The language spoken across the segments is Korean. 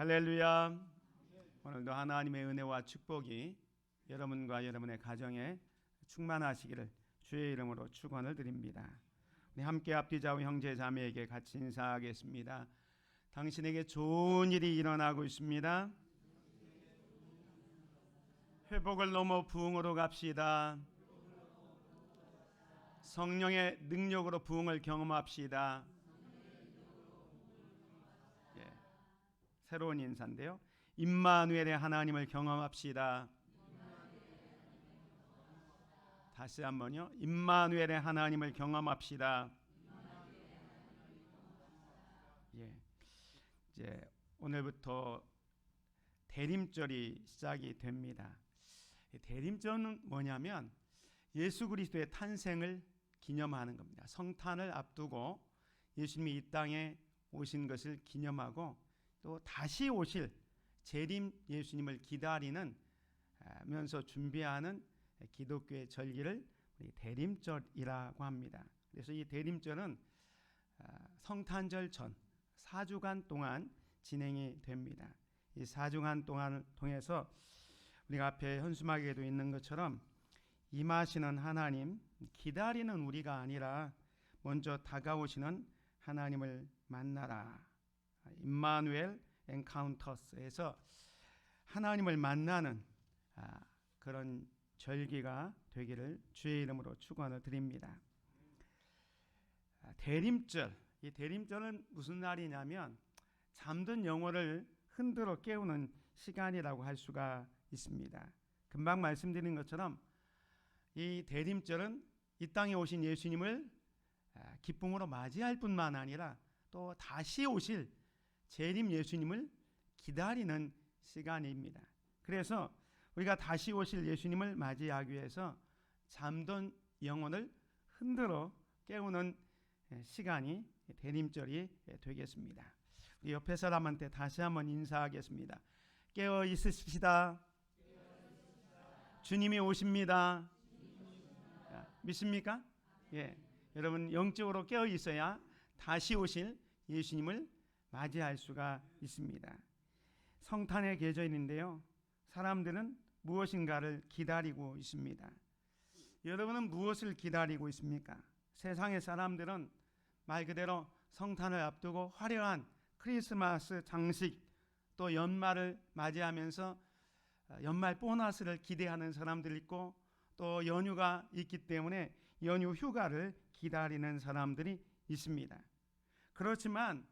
할렐루야. 오늘도 하나님의 은혜와 축복이 여러분과 여러분의 가정에 충만하시기를 주의 이름으로 축원을 드립니다. 우리 함께 앞뒤 좌우 형제 자매에게 같이 인사하겠습니다. 당신에게 좋은 일이 일어나고 있습니다. 회복을 넘어 부흥으로 갑시다. 성령의 능력으로 부흥을 경험합시다. 새로운 인사인데요. 임마누엘의 하나님을 경험합시다. 다시 한번요. 임마누엘의 하나님을 경험합시다. 이제 오늘부터 대림절이 시작이 됩니다. 대림절은 뭐냐면 예수 그리스도의 탄생을 기념하는 겁니다. 성탄을 앞두고 예수님이 이 땅에 오신 것을 기념하고 또 다시 오실 재림 예수님을 기다리는 면서 준비하는 기독교의 절기를 우리 대림절이라고 합니다. 그래서 이 대림절은 성탄절 전 4주간 동안 진행이 됩니다. 이 4주간 동안을 통해서 우리가 앞에 현수막에도 있는 것처럼 임하시는 하나님, 기다리는 우리가 아니라 먼저 다가오시는 하나님을 만나라. 임마누엘 엔카운터스에서 하나님을 만나는 그런 절기가 되기를 주의 이름으로 축원을 드립니다. 대림절, 이 대림절은 무슨 날이냐면 잠든 영혼을 흔들어 깨우는 시간이라고 할 수가 있습니다. 금방 말씀드린 것처럼 이 대림절은 이 땅에 오신 예수님을 기쁨으로 맞이할 뿐만 아니라 또 다시 오실 재림 예수님을 기다리는 시간입니다. 그래서 우리가 다시 오실 예수님을 맞이하기 위해서 잠든 영혼을 흔들어 깨우는 시간이 대림절이 되겠습니다. 우리 옆에 사람한테 다시 한번 인사하겠습니다. 깨어 있으십시다. 주님이 오십니다. 믿습니까? 여러분 영적으로 깨어 있어야 다시 오실 예수님을 맞이할 수가 있습니다. 성탄의 계절인데요. 사람들은 무엇인가를 기다리고 있습니다. 여러분은 무엇을 기다리고 있습니까? 세상의 사람들은 말 그대로 성탄을 앞두고 화려한 크리스마스 장식 또 연말을 맞이하면서 연말 보너스를 기대하는 사람들 있고 또 연휴가 있기 때문에 연휴 휴가를 기다리는 사람들이 있습니다. 그렇지만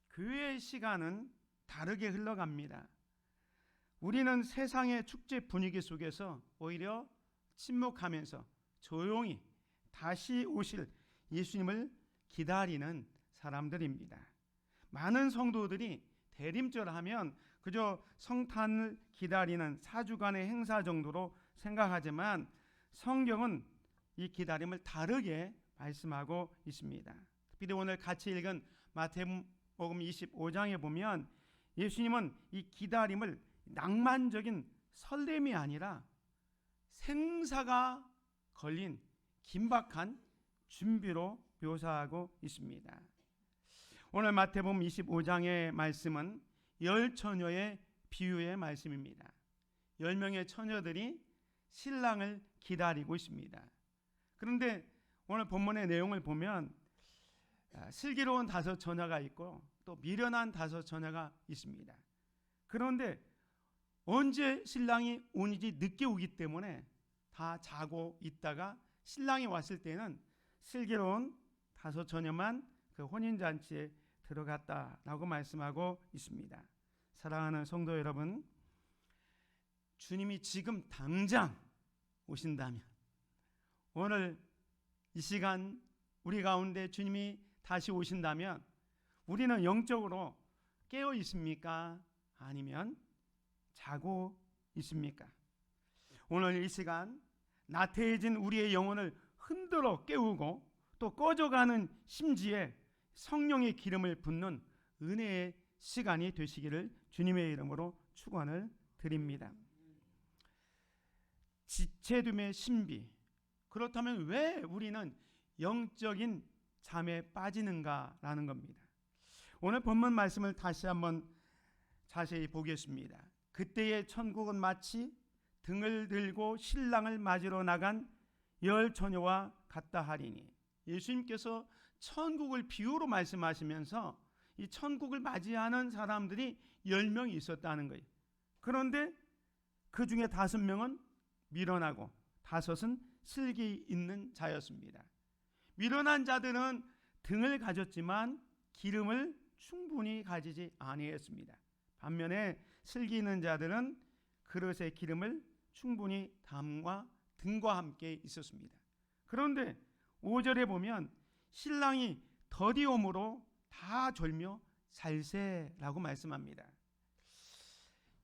교회의 시간은 다르게 흘러갑니다. 우리는 세상의 축제 분위기 속에서 오히려 침묵하면서 조용히 다시 오실 예수님을 기다리는 사람들입니다. 많은 성도들이 대림절 하면 그저 성탄을 기다리는 4주간의 행사 정도로 생각하지만 성경은 이 기다림을 다르게 말씀하고 있습니다. 특별히 오늘 같이 읽은 마태복음 25장에 보면 예수님은 이 기다림을 낭만적인 설렘이 아니라 생사가 걸린 긴박한 준비로 묘사하고 있습니다. 오늘 마태복음 25장의 말씀은 10처녀의 비유의 말씀입니다. 10명의 처녀들이 신랑을 기다리고 있습니다. 그런데 오늘 본문의 내용을 보면 슬기로운 5처녀가 있고 또 미련한 5처녀가 있습니다. 그런데 언제 신랑이 오는지 늦게 오기 때문에 다 자고 있다가 신랑이 왔을 때는 슬기로운 5처녀만 그 혼인잔치에 들어갔다라고 말씀하고 있습니다. 사랑하는 성도 여러분, 주님이 지금 당장 오신다면 오늘 이 시간 우리 가운데 주님이 다시 오신다면 우리는 영적으로 깨어 있습니까? 아니면 자고 있습니까? 오늘 이 시간 나태해진 우리의 영혼을 흔들어 깨우고 또 꺼져가는 심지에 성령의 기름을 붓는 은혜의 시간이 되시기를 주님의 이름으로 축원을 드립니다. 지체됨의 신비, 그렇다면 왜 우리는 영적인 잠에 빠지는가라는 겁니다. 오늘 본문 말씀을 다시 한번 자세히 보겠습니다. 그때의 천국은 마치 등을 들고 신랑을 맞으러 나간 열 처녀와 같다 하리니, 예수님께서 천국을 비유로 말씀하시면서 이 천국을 맞이하는 사람들이 10명이 있었다는 거예요. 그런데 그 중에 5명은 미련하고 5은 슬기 있는 자였습니다. 미련한 자들은 등을 가졌지만 기름을 충분히 가지지 아니했습니다. 반면에 슬기 있는 자들은 그릇에 기름을 충분히 담과 등과 함께 있었습니다. 그런데 5절에 보면 신랑이 더디옴으로 다 졸며 살세라고 말씀합니다.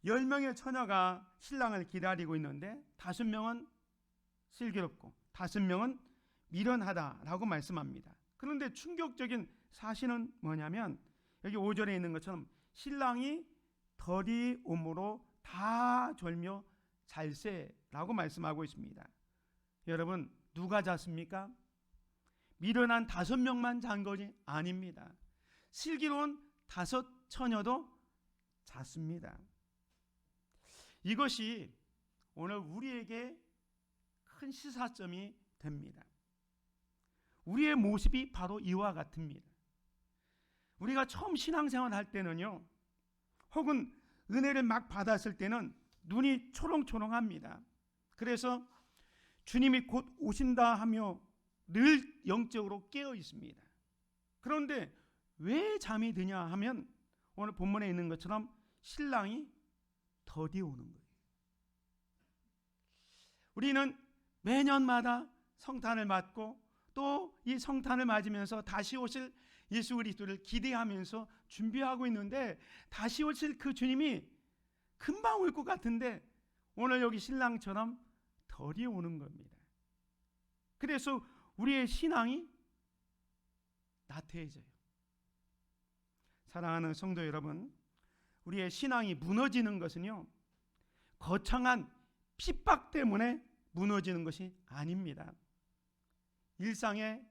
10명의 처녀가 신랑을 기다리고 있는데 5명은 슬기롭고 5명은 미련하다라고 말씀합니다. 그런데 충격적인 사실은 뭐냐면 여기 5절에 있는 것처럼 신랑이 더디옴으로 다 졸며 잘세라고 말씀하고 있습니다. 여러분, 누가 잤습니까? 미련한 5명만 잔 것이 아닙니다. 슬기로운 5 처녀도 잤습니다. 이것이 오늘 우리에게 큰 시사점이 됩니다. 우리의 모습이 바로 이와 같습니다. 우리가 처음 신앙생활 할 때는요, 혹은 은혜를 막 받았을 때는 눈이 초롱초롱합니다. 그래서 주님이 곧 오신다 하며 늘 영적으로 깨어 있습니다. 그런데 왜 잠이 드냐 하면 오늘 본문에 있는 것처럼 신랑이 더디 오는 거예요. 우리는 매년마다 성탄을 맞고 또 이 성탄을 맞으면서 다시 오실 예수 그리스도를 기대하면서 준비하고 있는데, 다시 오실 그 주님이 금방 올 것 같은데 오늘 여기 신랑처럼 덜이 오는 겁니다. 그래서 우리의 신앙이 나태해져요. 사랑하는 성도 여러분, 우리의 신앙이 무너지는 것은요, 거창한 핍박 때문에 무너지는 것이 아닙니다. 일상의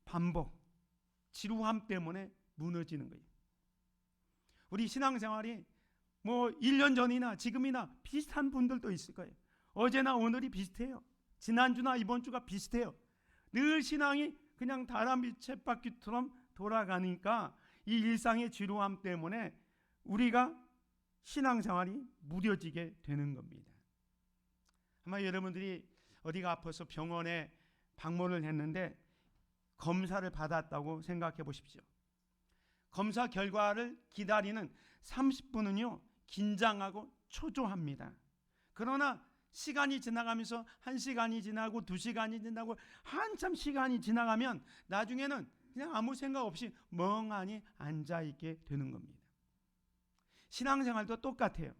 반복, 지루함 때문에 무너지는 거예요. 우리 신앙생활이 뭐 1년 전이나 지금이나 비슷한 분들도 있을 거예요. 어제나 오늘이 비슷해요. 지난주나 이번 주가 비슷해요. 늘 신앙이 그냥 다람쥐 쳇바퀴처럼 돌아가니까 이 일상의 지루함 때문에 우리가 신앙생활이 무뎌지게 되는 겁니다. 아마 여러분들이 어디가 아파서 병원에 방문을 했는데 검사를 받았다고 생각해 보십시오. 검사 결과를 기다리는 30분은요 긴장하고 초조합니다. 그러나 시간이 지나가면서 1시간이 지나고 2시간이 지나고 한참 시간이 지나가면 나중에는 그냥 아무 생각 없이 멍하니 앉아있게 되는 겁니다. 신앙생활도 똑같아요.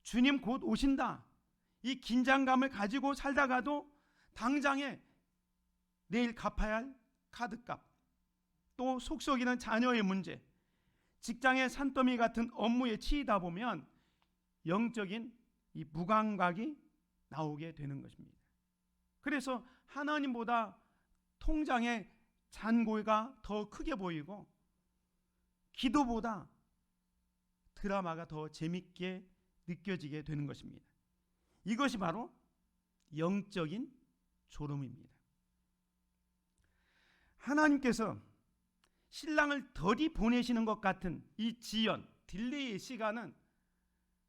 주님 곧 오신다, 이 긴장감을 가지고 살다가도 당장에 내일 갚아야 할 카드값, 또 속 썩이는 자녀의 문제, 직장의 산더미 같은 업무에 치이다 보면 영적인 이 무감각이 나오게 되는 것입니다. 그래서 하나님보다 통장의 잔고가 더 크게 보이고 기도보다 드라마가 더 재밌게 느껴지게 되는 것입니다. 이것이 바로 영적인 졸음입니다. 하나님께서 신랑을 덜이 보내시는 것 같은 이 지연, 딜레이의 시간은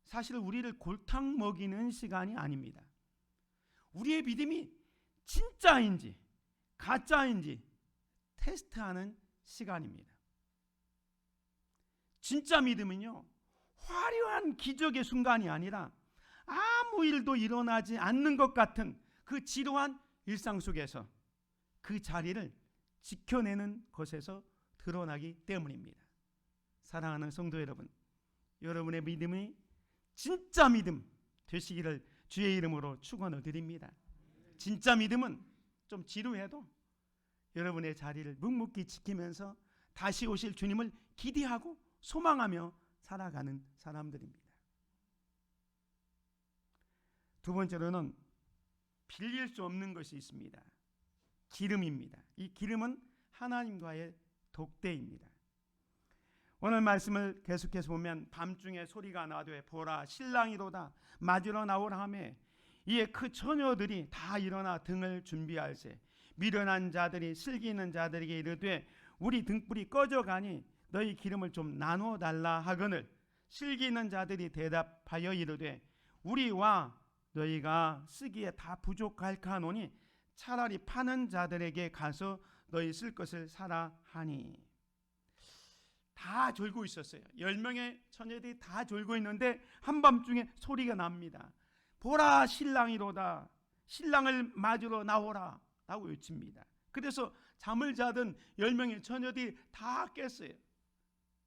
사실 우리를 골탕 먹이는 시간이 아닙니다. 우리의 믿음이 진짜인지 가짜인지 테스트하는 시간입니다. 진짜 믿음은요, 화려한 기적의 순간이 아니라 아무 일도 일어나지 않는 것 같은 그 지루한 일상 속에서 그 자리를 지켜내는 것에서 드러나기 때문입니다. 사랑하는 성도 여러분, 여러분의 믿음이 진짜 믿음 되시기를 주의 이름으로 축원을 드립니다. 진짜 믿음은 좀 지루해도 여러분의 자리를 묵묵히 지키면서 다시 오실 주님을 기대하고 소망하며 살아가는 사람들입니다. 두 번째로는 빌릴 수 없는 것이 있습니다. 기름입니다. 이 기름은 하나님과의 독대입니다. 오늘 말씀을 계속해서 보면 밤중에 소리가 나되 보라 신랑이로다 맞으러 나오라 하매 이에 그 처녀들이 다 일어나 등을 준비할세 미련한 자들이 슬기 있는 자들에게 이르되 우리 등불이 꺼져가니 너희 기름을 좀 나누어 달라 하거늘 슬기 있는 자들이 대답하여 이르되 우리와 너희가 쓰기에 다 부족할까 하노니 차라리 파는 자들에게 가서 너희 쓸 것을 사라 하니. 다 졸고 있었어요. 10명의 처녀들이 다 졸고 있는데 한밤중에 소리가 납니다. 보라 신랑이로다 신랑을 맞으러 나오라 라고 외칩니다. 그래서 잠을 자던 10명의 처녀들이 다 깼어요.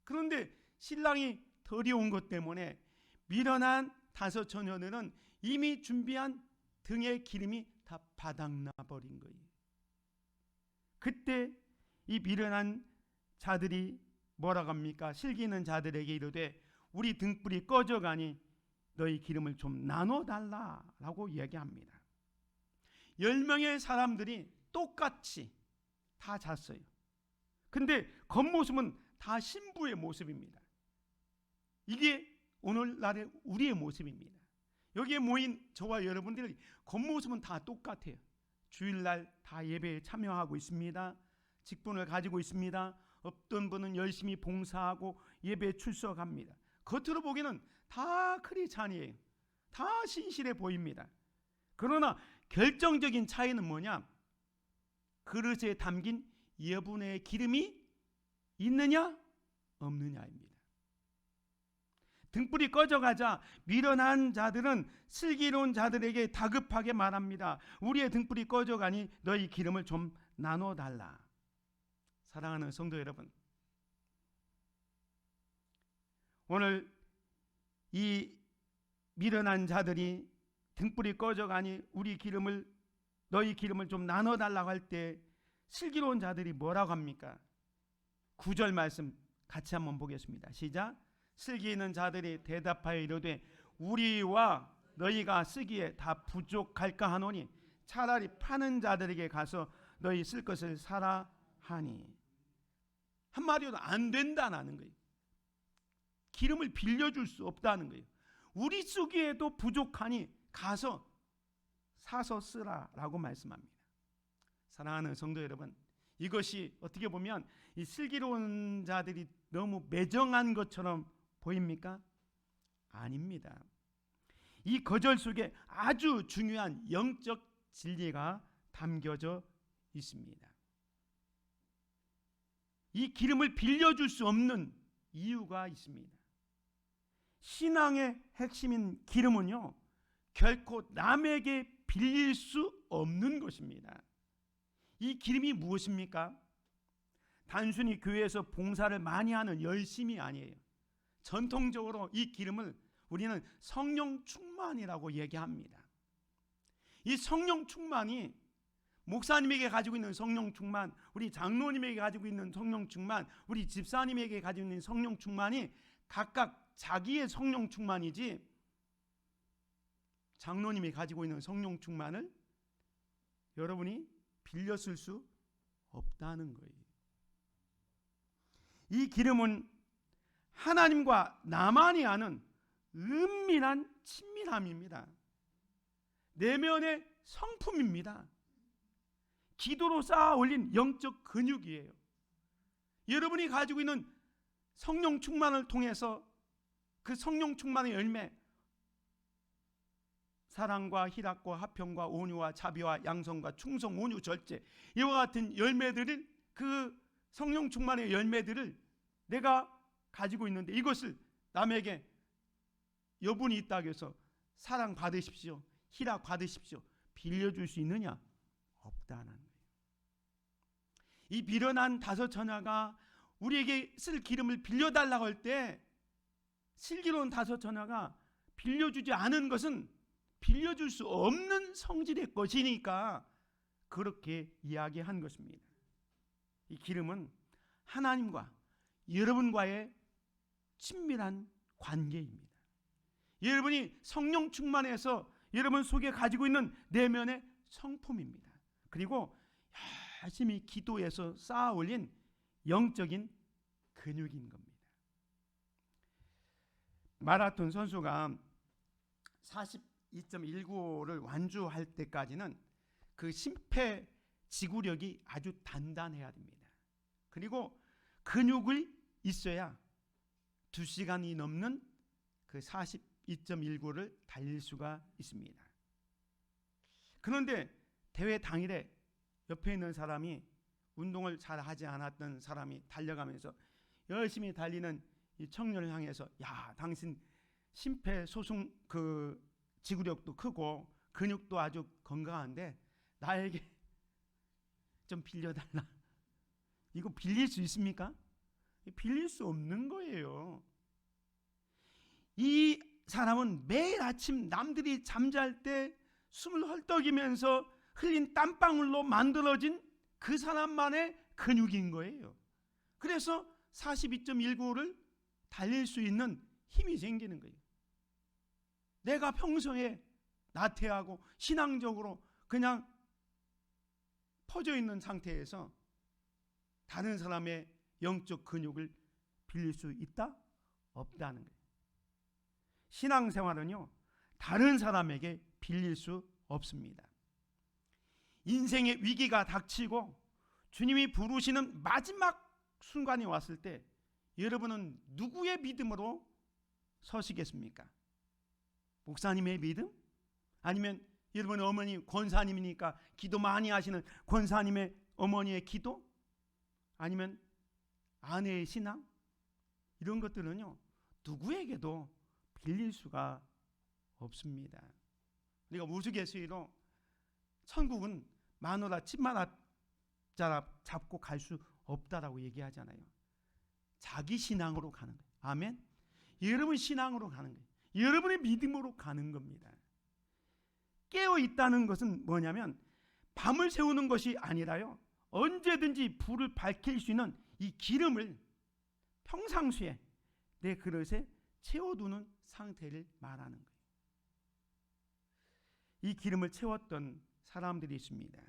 그런데 신랑이 덜이 온 것 때문에 미련한 5 처녀들은 이미 준비한 등의 기름이 다 바닥나 버린 거예요. 그때 이 미련한 자들이 뭐라고 합니까? 슬기 있는 자들에게 이르되 우리 등불이 꺼져가니 너희 기름을 좀 나눠달라라고 얘기합니다. 10명의 사람들이 똑같이 다 잤어요. 근데 겉모습은 다 신부의 모습입니다. 이게 오늘날의 우리의 모습입니다. 여기에 모인 저와 여러분들이 겉모습은 다 똑같아요. 주일날 다 예배에 참여하고 있습니다. 직분을 가지고 있습니다. 어떤 분은 열심히 봉사하고 예배에 출석합니다. 겉으로 보기에는 다 크리스찬이에요. 다 신실해 보입니다. 그러나 결정적인 차이는 뭐냐? 그릇에 담긴 여분의 기름이 있느냐 없느냐입니다. 등불이 꺼져가자 미련한 자들은 슬기로운 자들에게 다급하게 말합니다. 우리의 등불이 꺼져가니 너희 기름을 좀 나눠달라. 사랑하는 성도 여러분, 오늘 이 미련한 자들이 등불이 꺼져가니 너희 기름을 좀 나눠달라고 할 때 슬기로운 자들이 뭐라고 합니까? 9절 말씀 같이 한번 보겠습니다. 시작. 슬기 있는 자들이 대답하여 이르되 우리와 너희가 쓰기에 다 부족할까 하노니 차라리 파는 자들에게 가서 너희 쓸 것을 사라 하니. 한마디로 안 된다는 거예요. 기름을 빌려줄 수 없다는 거예요. 우리 쓰기에도 부족하니 가서 사서 쓰라라고 말씀합니다. 사랑하는 성도 여러분, 이것이 어떻게 보면 이 슬기로운 자들이 너무 매정한 것처럼 보입니까? 아닙니다. 이 거절 속에 아주 중요한 영적 진리가 담겨져 있습니다. 이 기름을 빌려줄 수 없는 이유가 있습니다. 신앙의 핵심인 기름은요, 결코 남에게 빌릴 수 없는 것입니다. 이 기름이 무엇입니까? 단순히 교회에서 봉사를 많이 하는 열심이 아니에요. 전통적으로 이 기름을 우리는 성령 충만이라고 얘기합니다. 이 성령 충만이 목사님에게 가지고 있는 성령 충만, 우리 장로님에게 가지고 있는 성령 충만, 우리 집사님에게 가지고 있는 성령 충만이 각각 자기의 성령 충만이지 장로님이 가지고 있는 성령 충만을 여러분이 빌려 쓸 수 없다는 거예요. 이 기름은 하나님과 나만이 아는 은밀한 친밀함입니다. 내면의 성품입니다. 기도로 쌓아 올린 영적 근육이에요. 여러분이 가지고 있는 성령 충만을 통해서 그 성령 충만의 열매, 사랑과 희락과 화평과 온유와 자비와 양성과 충성, 온유, 절제, 이와 같은 열매들을, 그 성령 충만의 열매들을 내가 가지고 있는데 이것을 남에게 여분이 있다고 해서 사랑 받으십시오, 희락 받으십시오, 빌려줄 수 있느냐? 없다는 거예요. 이 미련한 5 처녀가 우리에게 쓸 기름을 빌려달라고 할 때 슬기로운 5 처녀가 빌려주지 않은 것은 빌려줄 수 없는 성질의 것이니까 그렇게 이야기한 것입니다. 이 기름은 하나님과 여러분과의 친밀한 관계입니다. 여러분이 성령 충만해서 여러분 속에 가지고 있는 내면의 성품입니다. 그리고 열심히 기도해서 쌓아 올린 영적인 근육인 겁니다. 마라톤 선수가 42.195를 완주할 때까지는 그 심폐지구력이 아주 단단해야 됩니다. 그리고 근육을 있어야 2시간이 넘는 그 42.195를 달릴 수가 있습니다. 그런데 대회 당일에 옆에 있는 사람이, 운동을 잘 하지 않았던 사람이 달려가면서 열심히 달리는 이 청년을 향해서, 야, 당신 심폐소생 그 지구력도 크고 근육도 아주 건강한데 나에게 좀 빌려달라. 이거 빌릴 수 있습니까? 빌릴 수 없는 거예요. 이 사람은 매일 아침 남들이 잠잘 때 숨을 헐떡이면서 흘린 땀방울로 만들어진 그 사람만의 근육인 거예요. 그래서 42.195를 달릴 수 있는 힘이 생기는 거예요. 내가 평소에 나태하고 신앙적으로 그냥 퍼져 있는 상태에서 다른 사람의 영적 근육을 빌릴 수 있다? 없다는 거예요. 신앙생활은요, 다른 사람에게 빌릴 수 없습니다. 인생의 위기가 닥치고 주님이 부르시는 마지막 순간이 왔을 때 여러분은 누구의 믿음으로 서시겠습니까? 목사님의 믿음? 아니면 여러분의 어머니 권사님이니까 기도 많이 하시는 권사님의 어머니의 기도? 아니면 아내의 신앙? 이런 것들은요, 누구에게도 빌릴 수가 없습니다. 우리가 우스갯소리로 천국은 마누라 집마다 잡고 갈 수 없다라고 얘기하잖아요. 자기 신앙으로 가는 거예요. 아멘. 여러분 신앙으로 가는 거예요. 여러분의 믿음으로 가는 겁니다. 깨어 있다는 것은 뭐냐면 밤을 새우는 것이 아니라요, 언제든지 불을 밝힐 수 있는 이 기름을 평상시에 내 그릇에 채워두는 상태를 말하는 거예요. 이 기름을 채웠던 사람들이 있습니다.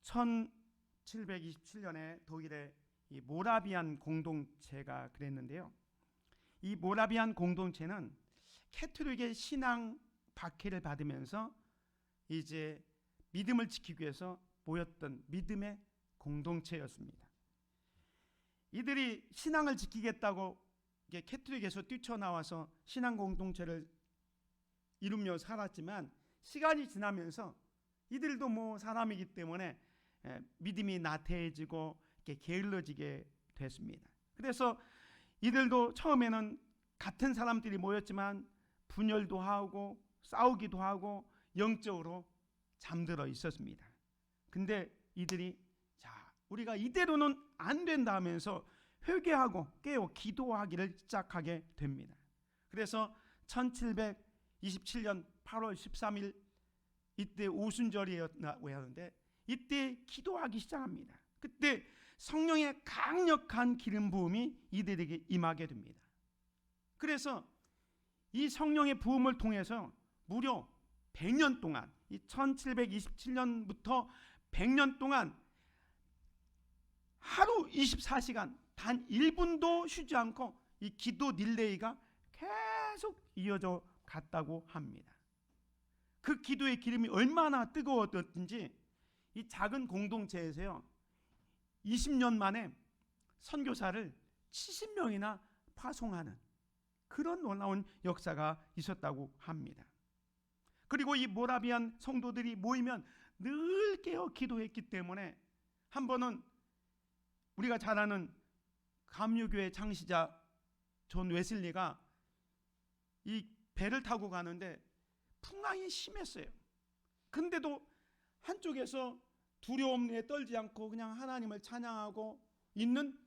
1727년에 독일의 이 모라비안 공동체가 그랬는데요. 이 모라비안 공동체는 캐톨릭의 신앙 박해를 받으면서 이제 믿음을 지키기 위해서 모였던 믿음의 공동체였습니다. 이들이 신앙을 지키겠다고 캐톨릭에서 뛰쳐나와서 신앙 공동체를 이루며 살았지만 시간이 지나면서 이들도 뭐 사람이기 때문에 믿음이 나태해지고 이렇게 게을러지게 됐습니다. 그래서 이들도 처음에는 같은 사람들이 모였지만 분열도 하고 싸우기도 하고 영적으로 잠들어 있었습니다. 근데 이들이 우리가 이대로는 안 된다 하면서 회개하고 깨어 기도하기를 시작하게 됩니다. 그래서 1727년 8월 13일 이때 오순절이었다고 하는데 이때 기도하기 시작합니다. 그때 성령의 강력한 기름 부음이 이들에게 임하게 됩니다. 그래서 이 성령의 부음을 통해서 무려 100년 동안, 이 1727년부터 100년 동안 하루 24시간 단 1분도 쉬지 않고 이 기도 릴레이가 계속 이어져 갔다고 합니다. 그 기도의 기름이 얼마나 뜨거웠던지 이 작은 공동체에서요 20년 만에 선교사를 70명이나 파송하는 그런 놀라운 역사가 있었다고 합니다. 그리고 이 모라비안 성도들이 모이면 늘 깨어 기도했기 때문에 한 번은 우리가 잘 아는 감리교회 창시자 존 웨슬리가 이 배를 타고 가는데 풍랑이 심했어요. 근데도 한쪽에서 두려움에 떨지 않고 그냥 하나님을 찬양하고 있는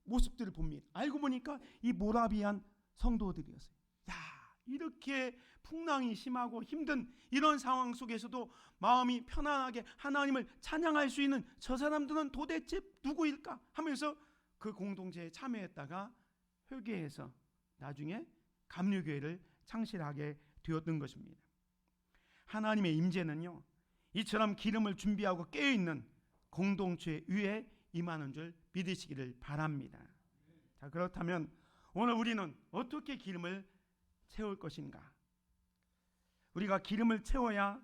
모습들을 봅니다. 알고 보니까 이 모라비안 성도들이었어요. 야, 이렇게 풍랑이 심하고 힘든 이런 상황 속에서도 마음이 편안하게 하나님을 찬양할 수 있는 저 사람들은 도대체 누구일까 하면서 그 공동체에 참여했다가 회개해서 나중에 감리교회를 창실하게 되었던 것입니다. 하나님의 임재는요 이처럼 기름을 준비하고 깨어있는 공동체 위에 임하는 줄 믿으시기를 바랍니다. 자, 그렇다면 오늘 우리는 어떻게 기름을 채울 것인가? 우리가 기름을 채워야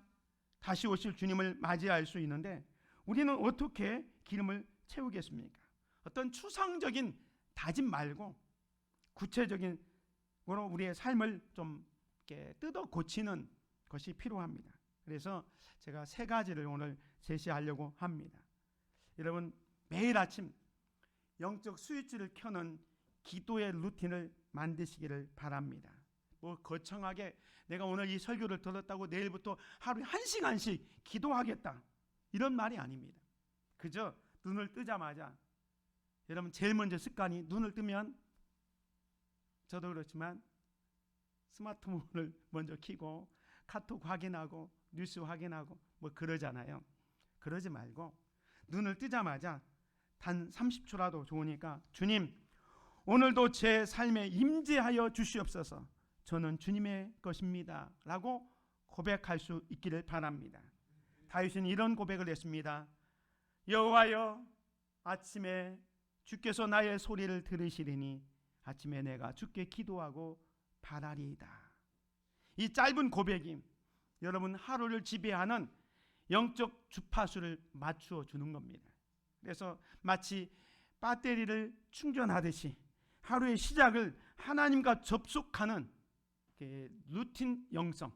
다시 오실 주님을 맞이할 수 있는데 우리는 어떻게 기름을 채우겠습니까? 어떤 추상적인 다짐 말고 구체적인 거로 우리의 삶을 좀 이렇게 뜯어 고치는 것이 필요합니다. 그래서 제가 3가지를 오늘 제시하려고 합니다. 여러분, 매일 아침 영적 스위치를 켜는 기도의 루틴을 만드시기를 바랍니다. 뭐 거창하게 내가 오늘 이 설교를 들었다고 내일부터 하루에 1시간씩 기도하겠다, 이런 말이 아닙니다. 그저 눈을 뜨자마자, 여러분 제일 먼저 습관이 눈을 뜨면, 저도 그렇지만 스마트폰을 먼저 켜고 카톡 확인하고 뉴스 확인하고 뭐 그러잖아요. 그러지 말고 눈을 뜨자마자 단 30초라도 좋으니까 주님, 오늘도 제 삶에 임재하여 주시옵소서. 저는 주님의 것입니다 라고 고백할 수 있기를 바랍니다. 다윗은 이런 고백을 했습니다. 여호와여, 아침에 주께서 나의 소리를 들으시리니 아침에 내가 주께 기도하고 바라리이다. 이 짧은 고백이 여러분 하루를 지배하는 영적 주파수를 맞추어 주는 겁니다. 그래서 마치 배터리를 충전하듯이 하루의 시작을 하나님과 접속하는 루틴 영성을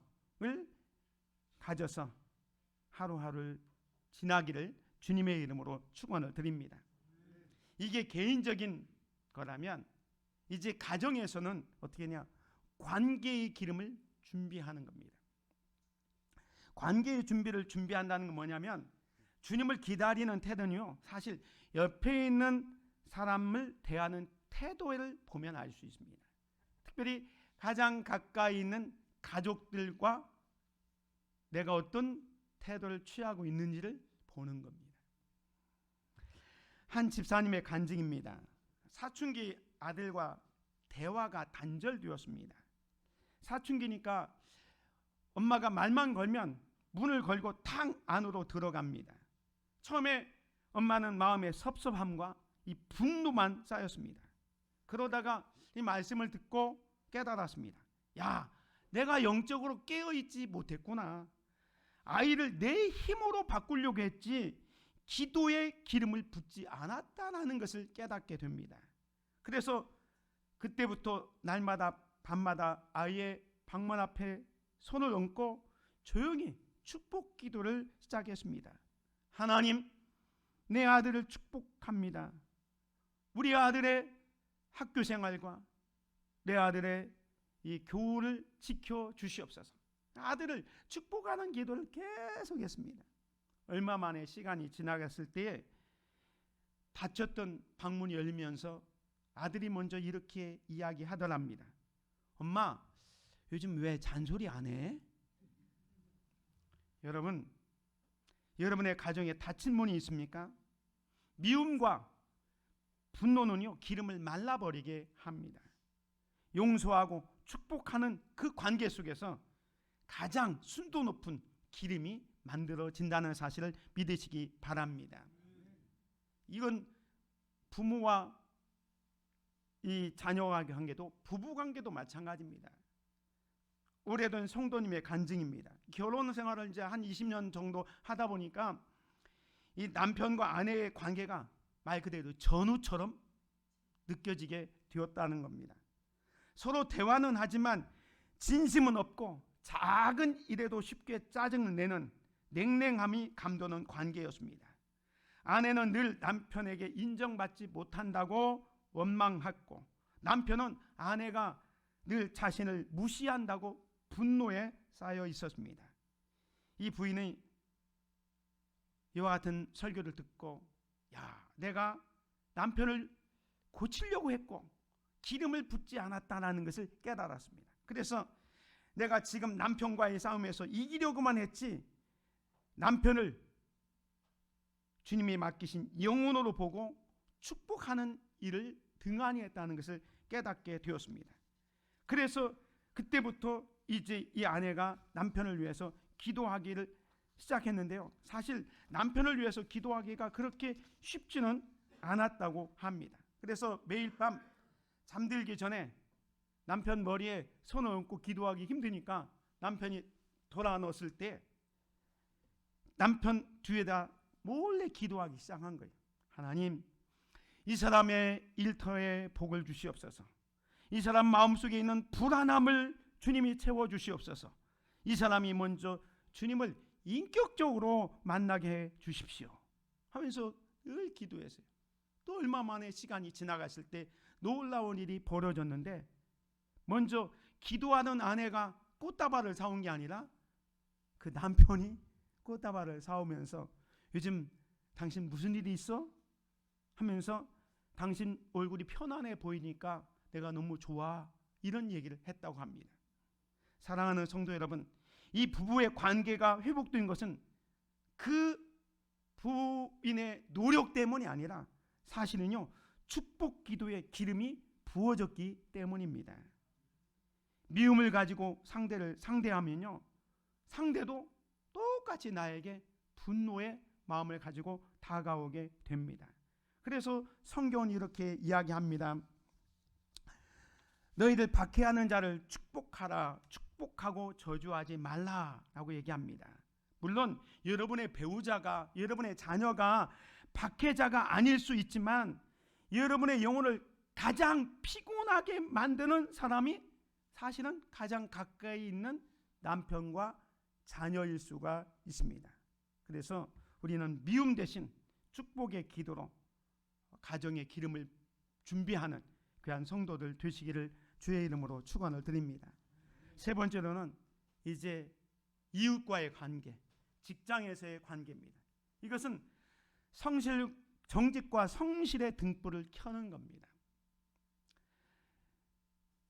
가져서 하루하루를 지나기를 주님의 이름으로 축원을 드립니다. 이게 개인적인 거라면 이제 가정에서는 어떻게 하냐? 관계의 기름을 준비하는 겁니다. 관계의 준비를 준비한다는 건 뭐냐면, 주님을 기다리는 태도는요, 사실 옆에 있는 사람을 대하는 태도를 보면 알 수 있습니다. 특별히 가장 가까이 있는 가족들과 내가 어떤 태도를 취하고 있는지를 보는 겁니다. 한 집사님의 간증입니다. 사춘기 아들과 대화가 단절되었습니다. 사춘기니까 엄마가 말만 걸면 문을 걸고 탕 안으로 들어갑니다. 처음에 엄마는 마음에 섭섭함과 이 분노만 쌓였습니다. 그러다가 이 말씀을 듣고 깨달았습니다. 야, 내가 영적으로 깨어있지 못했구나. 아이를 내 힘으로 바꾸려고 했지 기도에 기름을 붓지 않았다는 것을 깨닫게 됩니다. 그래서 그때부터 날마다 밤마다 아이의 방문 앞에 손을 얹고 조용히 축복 기도를 시작했습니다. 하나님, 내 아들을 축복합니다. 우리 아들의 학교 생활과 내 아들의 이 교훈을 지켜 주시옵소서. 아들을 축복하는 기도를 계속했습니다. 얼마 만에 시간이 지나갔을 때에 닫혔던 방문이 열리면서 아들이 먼저 이렇게 이야기하더랍니다. 엄마, 요즘 왜 잔소리 안 해? 여러분, 여러분의 가정에 닫힌 문이 있습니까? 미움과 분노는요, 기름을 말라버리게 합니다. 용서하고 축복하는 그 관계 속에서 가장 순도 높은 기름이 만들어진다는 사실을 믿으시기 바랍니다. 이건 부모와 이 자녀와 관계도, 부부 관계도 마찬가지입니다. 오래된 성도님의 간증입니다. 결혼 생활을 이제 한 20년 정도 하다 보니까 이 남편과 아내의 관계가 말 그대로 전우처럼 느껴지게 되었다는 겁니다. 서로 대화는 하지만 진심은 없고 작은 일에도 쉽게 짜증을 내는 냉랭함이 감도는 관계였습니다. 아내는 늘 남편에게 인정받지 못한다고 원망했고, 남편은 아내가 늘 자신을 무시한다고 분노에 쌓여 있었습니다. 이 부인이 이와 같은 설교를 듣고, 야, 내가 남편을 고치려고 했고 기름을 붓지 않았다는 것을 깨달았습니다. 그래서 내가 지금 남편과의 싸움에서 이기려고만 했지 남편을 주님이 맡기신 영혼으로 보고 축복하는 일을 등한히 했다는 것을 깨닫게 되었습니다. 그래서 그때부터 이제 이 아내가 남편을 위해서 기도하기를 시작했는데요, 사실 남편을 위해서 기도하기가 그렇게 쉽지는 않았다고 합니다. 그래서 매일 밤 잠들기 전에 남편 머리에 손을 얹고 기도하기 힘드니까 남편이 돌아 넣었을 때 남편 뒤에다 몰래 기도하기 시작한 거예요. 하나님, 이 사람의 일터에 복을 주시옵소서. 이 사람 마음속에 있는 불안함을 주님이 채워주시옵소서. 이 사람이 먼저 주님을 인격적으로 만나게 해 주십시오 하면서 늘 기도했어요. 또 얼마 만에 시간이 지나갔을 때 놀라운 일이 벌어졌는데, 먼저 기도하는 아내가 꽃다발을 사온 게 아니라 그 남편이 꽃다발을 사오면서 요즘 당신 무슨 일이 있어? 하면서 당신 얼굴이 편안해 보이니까 내가 너무 좋아, 이런 얘기를 했다고 합니다. 사랑하는 성도 여러분, 이 부부의 관계가 회복된 것은 그 부인의 노력 때문이 아니라 사실은요, 축복 기도의 기름이 부어졌기 때문입니다. 미움을 가지고 상대를 상대하면요, 상대도 똑같이 나에게 분노의 마음을 가지고 다가오게 됩니다. 그래서 성경은 이렇게 이야기합니다. 너희들 박해하는 자를 축복하라, 축복하고 저주하지 말라라고 얘기합니다. 물론 여러분의 배우자가, 여러분의 자녀가 박해자가 아닐 수 있지만 여러분의 영혼을 가장 피곤하게 만드는 사람이 사실은 가장 가까이 있는 남편과 자녀일 수가 있습니다. 그래서 우리는 미움 대신 축복의 기도로 가정의 기름을 준비하는 귀한 성도들 되시기를 주의 이름으로 축원을 드립니다. 세 번째로는 이제 이웃과의 관계, 직장에서의 관계입니다. 이것은 정직과 성실의 등불을 켜는 겁니다.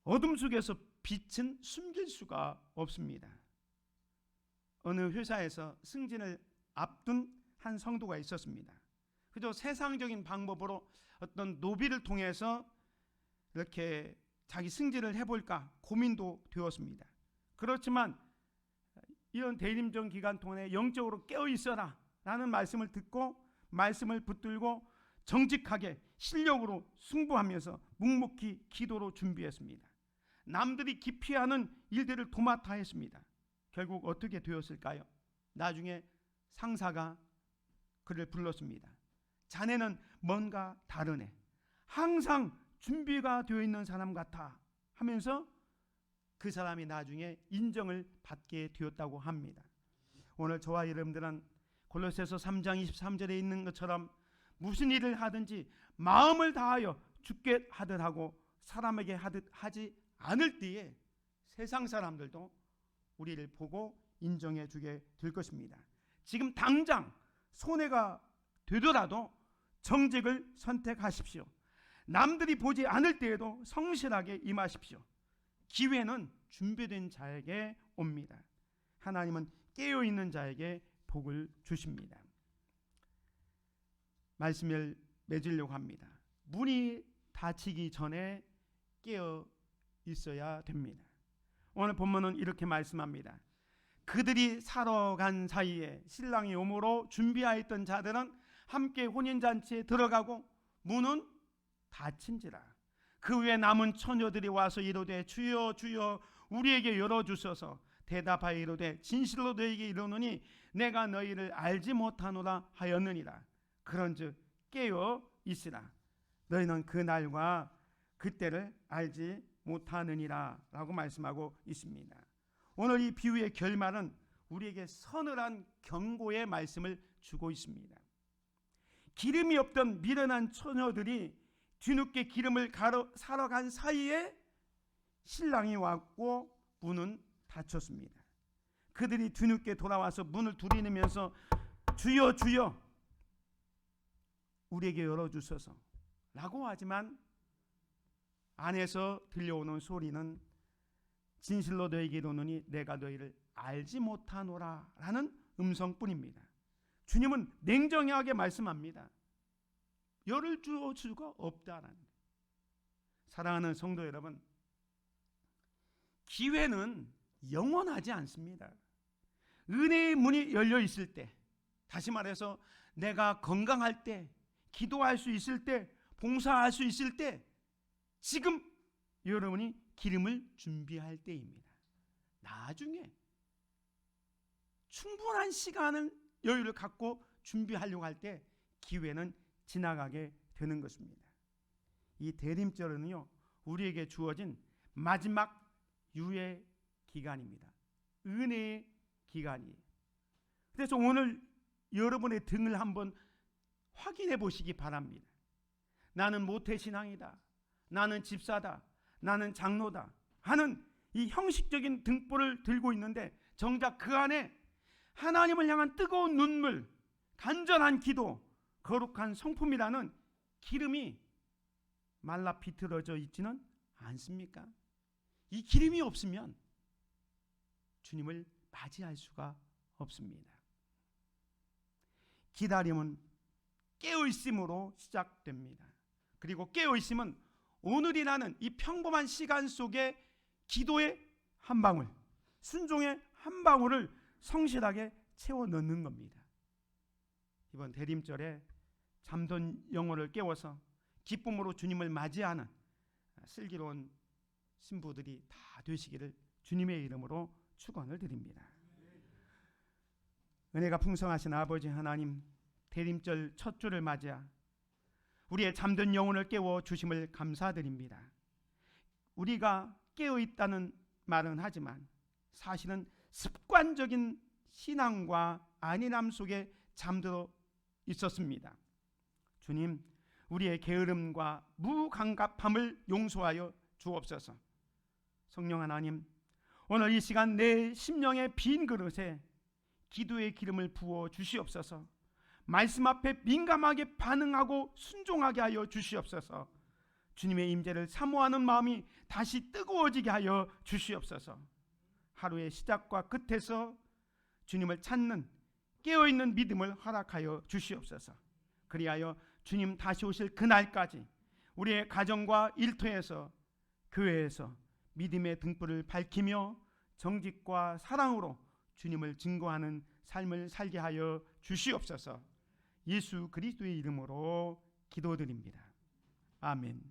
어둠 속에서 빛은 숨길 수가 없습니다. 어느 회사에서 승진을 앞둔 한 성도가 있었습니다. 그저 세상적인 방법으로 어떤 노비를 통해서 이렇게 자기 승진을 해볼까 고민도 되었습니다. 그렇지만 이런 대림전 기간 동안에 영적으로 깨어있어라 라는 말씀을 듣고 말씀을 붙들고 정직하게 실력으로 승부하면서 묵묵히 기도로 준비했습니다. 남들이 기피하는 일들을 도맡아 했습니다. 결국 어떻게 되었을까요? 나중에 상사가 그를 불렀습니다. 자네는 뭔가 다르네. 항상 준비가 되어 있는 사람 같아 하면서 그 사람이 나중에 인정을 받게 되었다고 합니다. 오늘 저와 여러분들은 골로새서 3장 23절에 있는 것처럼 무슨 일을 하든지 마음을 다하여 주께 하듯 하고 사람에게 하듯 하지 않을 때에 세상 사람들도 우리를 보고 인정해 주게 될 것입니다. 지금 당장 손해가 되더라도 정직을 선택하십시오. 남들이 보지 않을 때에도 성실하게 임하십시오. 기회는 준비된 자에게 옵니다. 하나님은 깨어있는 자에게 복을 주십니다. 말씀을 맺으려고 합니다. 문이 닫히기 전에 깨어 있어야 됩니다. 오늘 본문은 이렇게 말씀합니다. 그들이 사러 간 사이에 신랑이 오므로 준비하였던 자들은 함께 혼인잔치에 들어가고 문은 닫힌지라. 그 후에 남은 처녀들이 와서 이르되 주여 주여 우리에게 열어주소서. 대답하여 이르되 진실로 너희에게 이르노니 내가 너희를 알지 못하노라 하였느니라. 그런즉 깨어 있으라. 너희는 그 날과 그때를 알지 못하느니라 라고 말씀하고 있습니다. 오늘 이 비유의 결말은 우리에게 서늘한 경고의 말씀을 주고 있습니다. 기름이 없던 미련한 처녀들이 뒤늦게 기름을 사러 간 사이에 신랑이 왔고 문은 닫혔습니다. 그들이 뒤늦게 돌아와서 문을 두드리면서 주여 주여 우리에게 열어주소서 라고 하지만 안에서 들려오는 소리는 진실로 너희에게 이르노니 내가 너희를 알지 못하노라 라는 음성뿐입니다. 주님은 냉정하게 말씀합니다. 열을 주어 수가 없다라는. 사랑하는 성도 여러분, 기회는 영원하지 않습니다. 은혜의 문이 열려 있을 때, 다시 말해서 내가 건강할 때, 기도할 수 있을 때, 봉사할 수 있을 때, 지금 여러분이 기름을 준비할 때입니다. 나중에 충분한 시간을 여유를 갖고 준비하려고 할 때 기회는 지나가게 되는 것입니다. 이 대림절은요, 우리에게 주어진 마지막 유예 기간입니다. 은혜의 기간이에요. 그래서 오늘 여러분의 등을 한번 확인해 보시기 바랍니다. 나는 모태신앙이다, 나는 집사다, 나는 장로다 하는 이 형식적인 등불을 들고 있는데 정작 그 안에 하나님을 향한 뜨거운 눈물, 간절한 기도, 거룩한 성품이라는 기름이 말라 비틀어져 있지는 않습니까? 이 기름이 없으면 주님을 맞이할 수가 없습니다. 기다림은 깨어있음으로 시작됩니다. 그리고 깨어있음은 오늘이라는 이 평범한 시간 속에 기도의 한 방울, 순종의 한 방울을 성실하게 채워 넣는 겁니다. 이번 대림절에 잠든 영혼을 깨워서 기쁨으로 주님을 맞이하는 슬기로운 신부들이 다 되시기를 주님의 이름으로 축원을 드립니다. 은혜가 풍성하신 아버지 하나님, 대림절 첫 주를 맞이하 우리의 잠든 영혼을 깨워 주심을 감사드립니다. 우리가 깨어 있다는 말은 하지만 사실은 습관적인 신앙과 안일함 속에 잠들어 있었습니다. 주님, 우리의 게으름과 무감각함을 용서하여 주옵소서. 성령 하나님, 오늘 이 시간 내 심령의 빈 그릇에 기도의 기름을 부어 주시옵소서. 말씀 앞에 민감하게 반응하고 순종하게 하여 주시옵소서. 주님의 임재를 사모하는 마음이 다시 뜨거워지게 하여 주시옵소서. 하루의 시작과 끝에서 주님을 찾는 깨어있는 믿음을 허락하여 주시옵소서. 그리하여 주님 다시 오실 그날까지 우리의 가정과 일터에서 교회에서 믿음의 등불을 밝히며 정직과 사랑으로 주님을 증거하는 삶을 살게 하여 주시옵소서. 예수 그리스도의 이름으로 기도드립니다. 아멘.